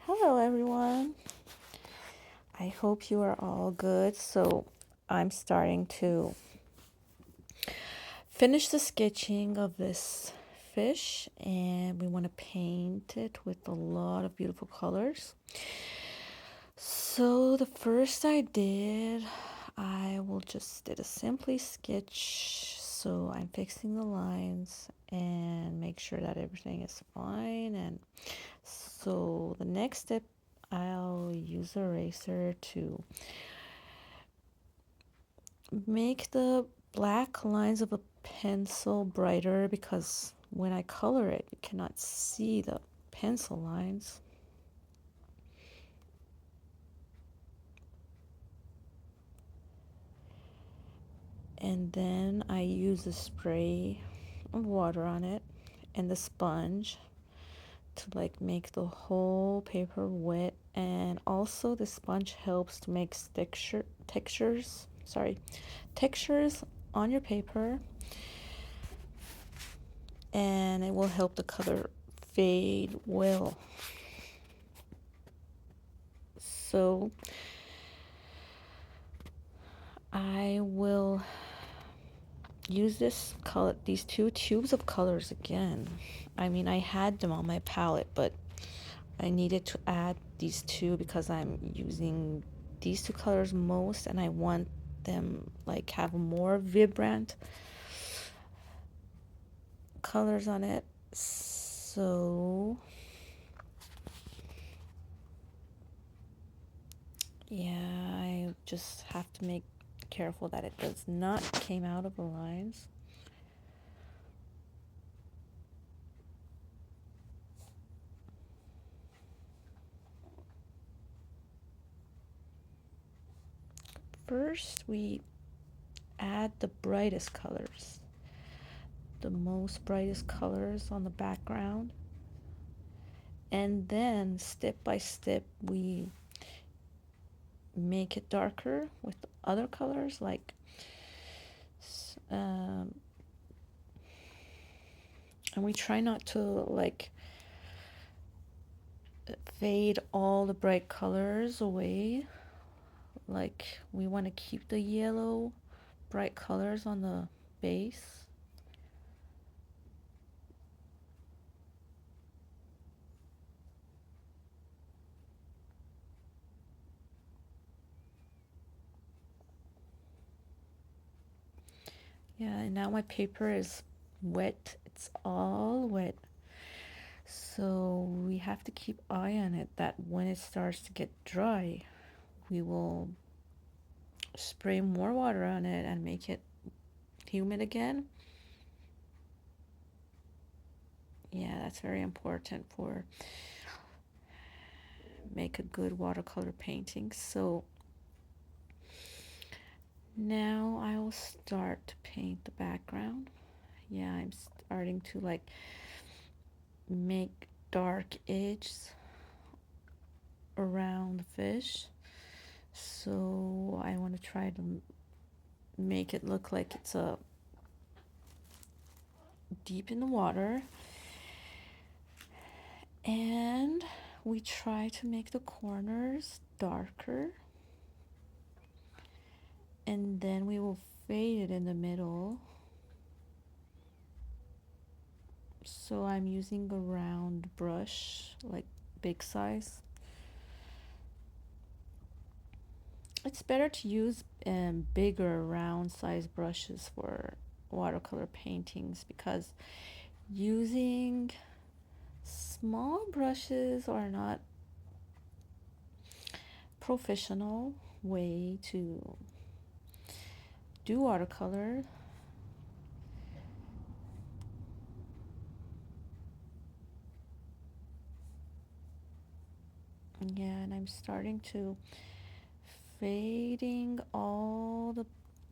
Hello, everyone. I hope you are all good. So, I'm starting to finish the sketching of this fish, and we want to paint it with a lot of beautiful colors. So, the first I will just did a simply sketch. So, I'm fixing the lines and make sure that everything is fine. And so, the next step, I'll use an eraser to make the black lines of a pencil brighter, because when I color it, you cannot see the pencil lines. And then I use a spray of water on it and the sponge to make the whole paper wet. And also the sponge helps to make textures on your paper, and it will help the color fade well. So I will use these two tubes of colors again. I mean, I had them on my palette, but I needed to add these two because I'm using these two colors most, and I want them have more vibrant colors on it. So yeah, I just have to make careful that it does not came out of the lines. First, we add the brightest colors, the most brightest colors on the background, and then step by step we make it darker with other colors, and we try not to fade all the bright colors away. We want to keep the yellow bright colors on the base. Yeah, and now my paper is wet. It's all wet. So we have to keep eye on it, that when it starts to get dry, we will spray more water on it and make it humid again. Yeah, that's very important for make a good watercolor painting. So now I will start to paint the background. Yeah, I'm starting to make dark edges around the fish. So I want to try to make it look like it's deep in the water. And we try to make the corners darker. And then we will fade it in the middle. So I'm using a round brush, big size. It's better to use bigger round size brushes for watercolor paintings, because using small brushes are not professional way to do watercolor. Yeah, and I'm starting to fading all the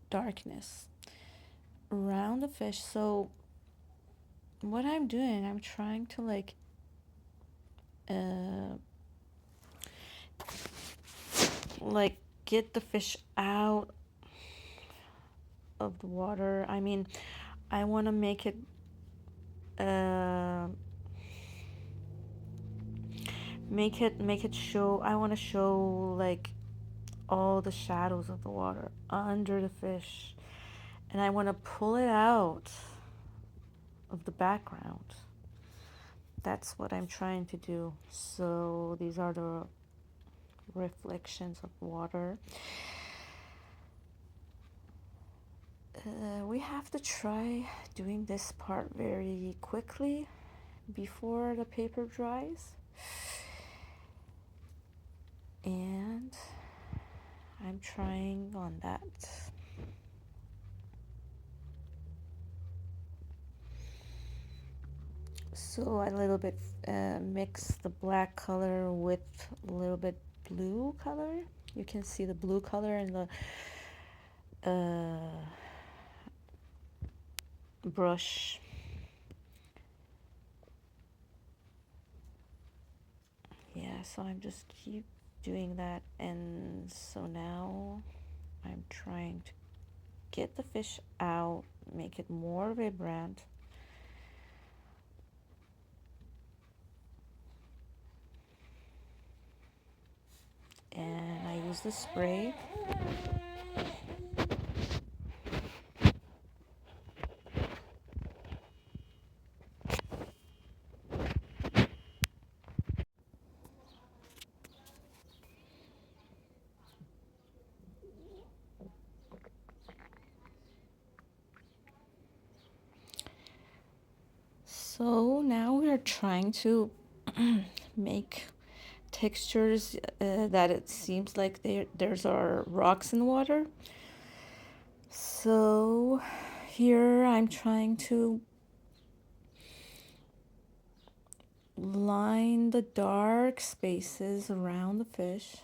darkness around the fish. So what I'm doing, I'm trying to uh get the fish out of the water. I mean, I want to make it make it show. I want to show like all the shadows of the water under the fish, and I want to pull it out of the background. That's what I'm trying to do. So these are the reflections of water. We have to try doing this part very quickly before the paper dries. And I'm trying on that. So I a little bit mix the black color with a little bit blue color. You can see the blue color in the brush. Yeah, so I'm just keep doing that, and so now I'm trying to get the fish out, make it more vibrant. And I use the spray. So now we're trying to make textures that it seems like there's are rocks in the water. So here I'm trying to line the dark spaces around the fish.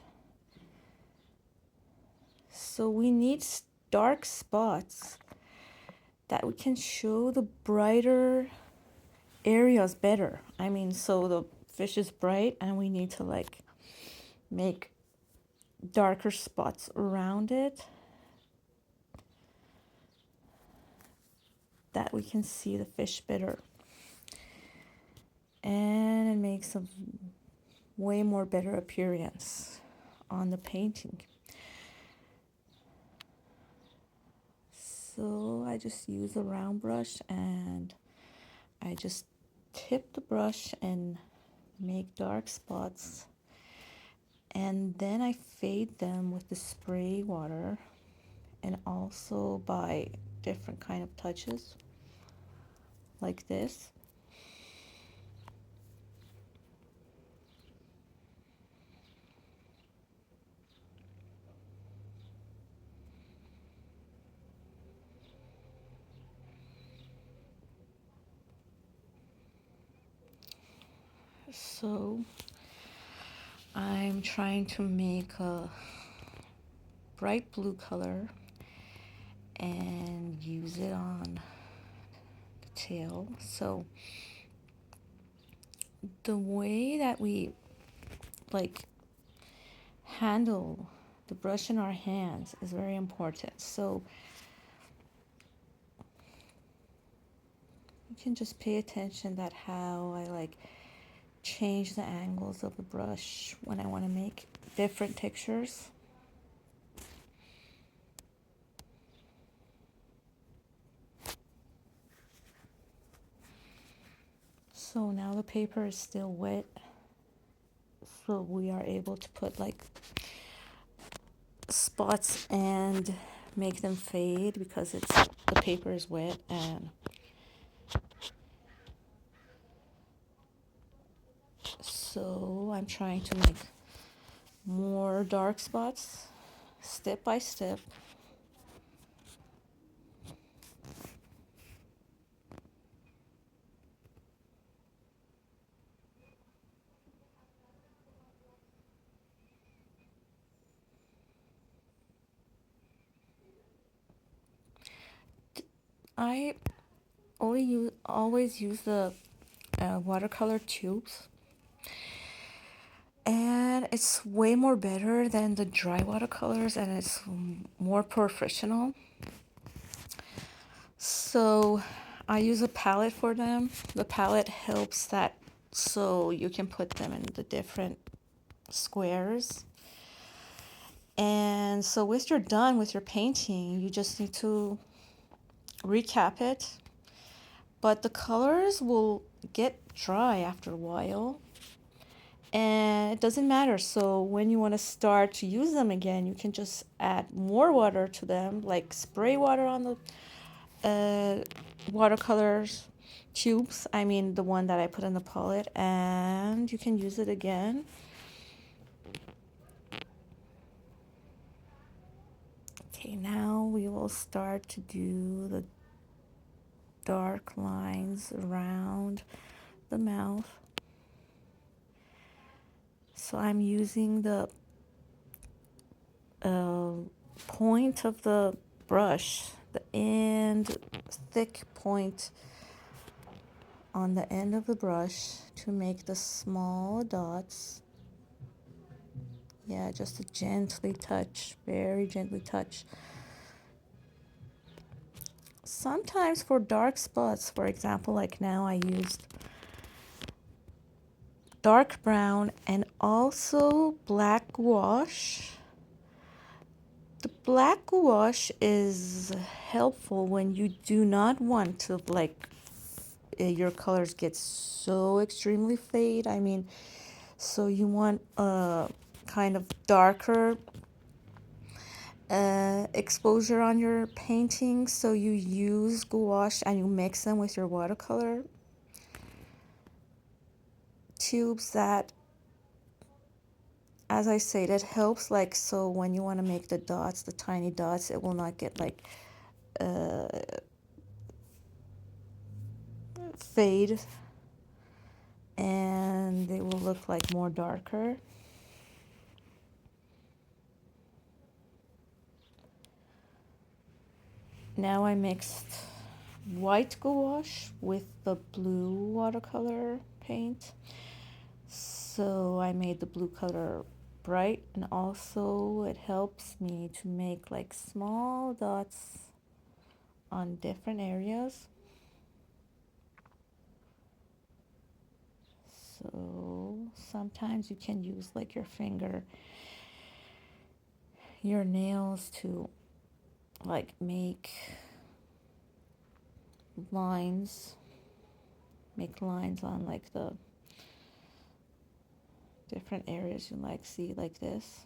So we need dark spots that we can show the brighter areas better. I mean, so the fish is bright and we need to like make darker spots around it that we can see the fish better. And it makes a way more better appearance on the painting. So I just use a round brush and I just tip the brush and make dark spots, and then I fade them with the spray water and also by different kind of touches like this. So I'm trying to make a bright blue color and use it on the tail. So the way that we like handle the brush in our hands is very important. So you can just pay attention that how I like change the angles of the brush when I want to make different textures. So now the paper is still wet, so we are able to put like spots and make them fade because the paper is wet. And so I'm trying to make more dark spots step by step. I always use the watercolor tubes, and it's way more better than the dry watercolors, and it's more professional. So I use a palette for them. The palette helps that so you can put them in the different squares. And so once you're done with your painting, you just need to recap it. But the colors will get dry after a while. And it doesn't matter. So when you want to start to use them again, you can just add more water to them, like spray water on the watercolors tubes. I mean, the one that I put in the palette, and you can use it again. Okay, now we will start to do the dark lines around the mouth. So I'm using the point of the brush, the end, thick point on the end of the brush to make the small dots. Yeah, just to gently touch, very gently touch. Sometimes for dark spots, for example, like now I used dark brown and also black gouache. The black gouache is helpful when you do not want to your colors get so extremely fade. I mean, so you want a kind of darker exposure on your painting, so you use gouache and you mix them with your watercolor tubes. That, as I said, it helps, like, so when you want to make the dots, the tiny dots, it will not get like fade, and they will look like more darker. Now I mixed white gouache with the blue watercolor paint. So I made the blue color bright, and also it helps me to make like small dots on different areas. So sometimes you can use like your finger, your nails to like make lines, on like the different areas you like see, like this.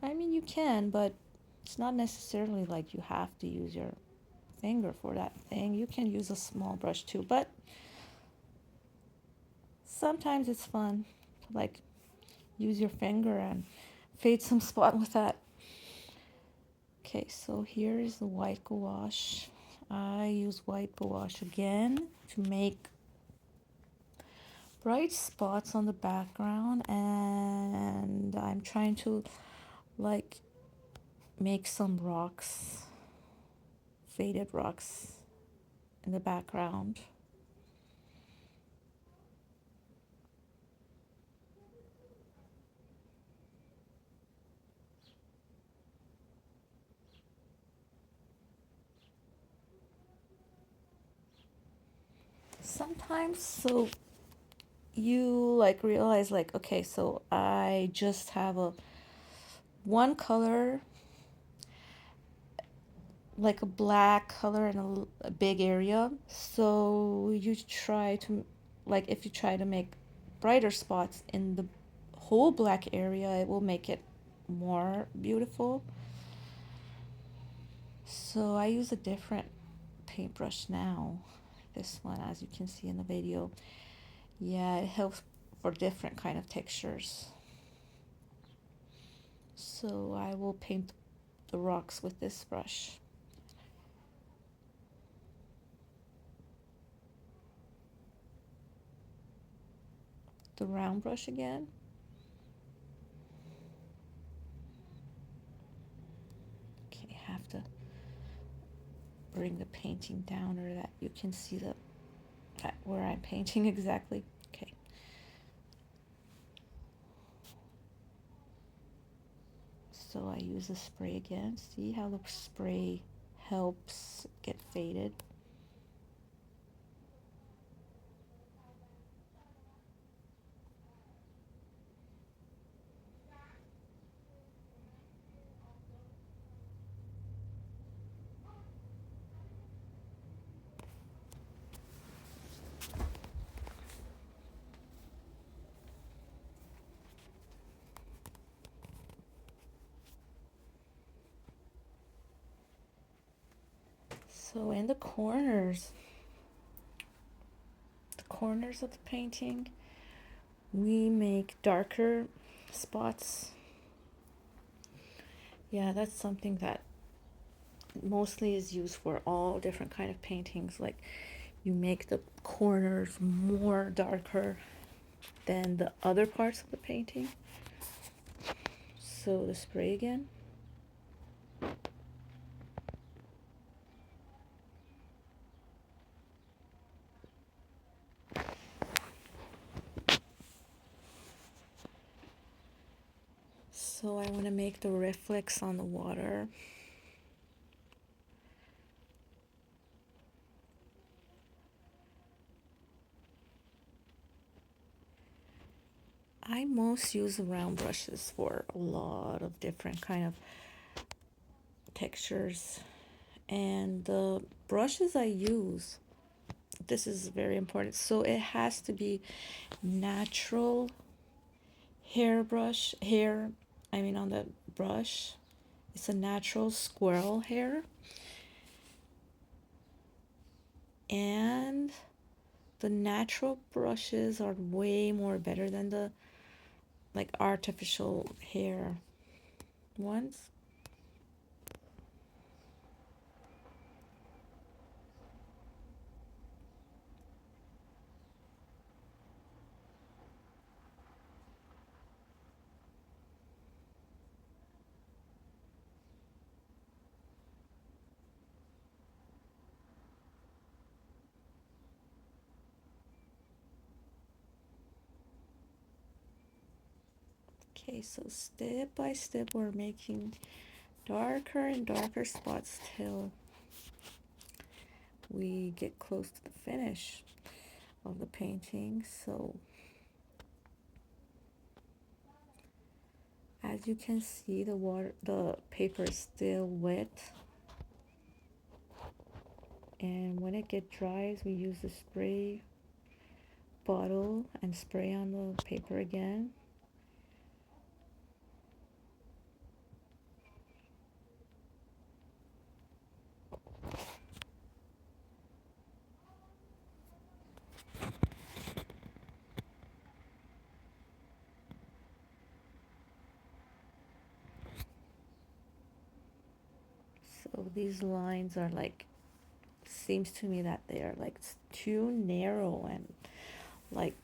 I mean, you can, but it's not necessarily like you have to use your finger for that thing. You can use a small brush too, but sometimes it's fun to like use your finger and fade some spot with that. Okay, so here is the white gouache. I use white gouache again to make bright spots on the background, and I'm trying to like make some rocks, faded rocks in the background. Sometimes, so you like realize like, okay, so I just have a one color, like a black color in a big area. So you try to, like, if you try to make brighter spots in the whole black area, it will make it more beautiful. So I use a different paintbrush now. This one, as you can see in the video. Yeah, it helps for different kind of textures. So I will paint the rocks with this brush. The round brush again. Okay, I have to bring the painting down or that you can see where I'm painting exactly. Okay. So I use the spray again. See how the spray helps get faded. So in the corners of the painting, we make darker spots. Yeah, that's something that mostly is used for all different kind of paintings. Like you make the corners more darker than the other parts of the painting. So the spray again. So I want to make the reflex on the water. I most use round brushes for a lot of different kind of textures. And the brushes I use, this is very important. So it has to be natural on the brush. It's a natural squirrel hair. And the natural brushes are way more better than the like artificial hair ones. Okay, so step by step we're making darker and darker spots till we get close to the finish of the painting. So as you can see, the paper is still wet, and when it gets dry, we use the spray bottle and spray on the paper again. So these lines are like, seems to me that they are like too narrow, and like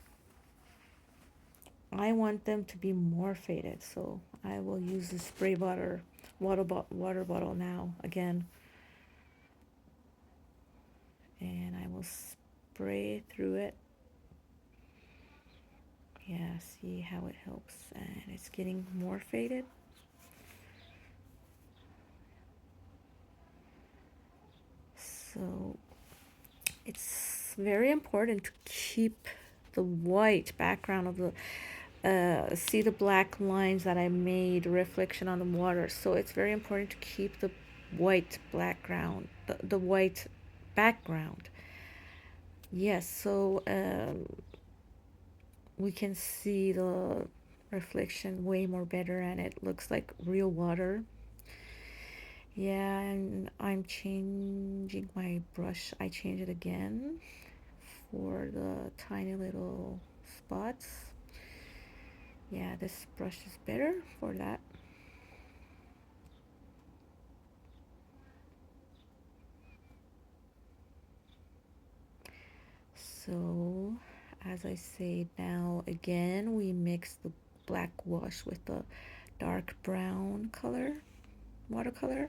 I want them to be more faded. So I will use the spray water bottle now again, and I will spray through it. Yeah, see how it helps, and it's getting more faded. So it's very important to keep the white background of the see the black lines that I made reflection on the water. So it's very important to keep the white background, the white background. Yes, so we can see the reflection way more better, and it looks like real water. Yeah, and I'm changing my brush. I change it again for the tiny little spots. Yeah, this brush is better for that. So, as I say now again, we mix the black wash with the dark brown color, watercolor.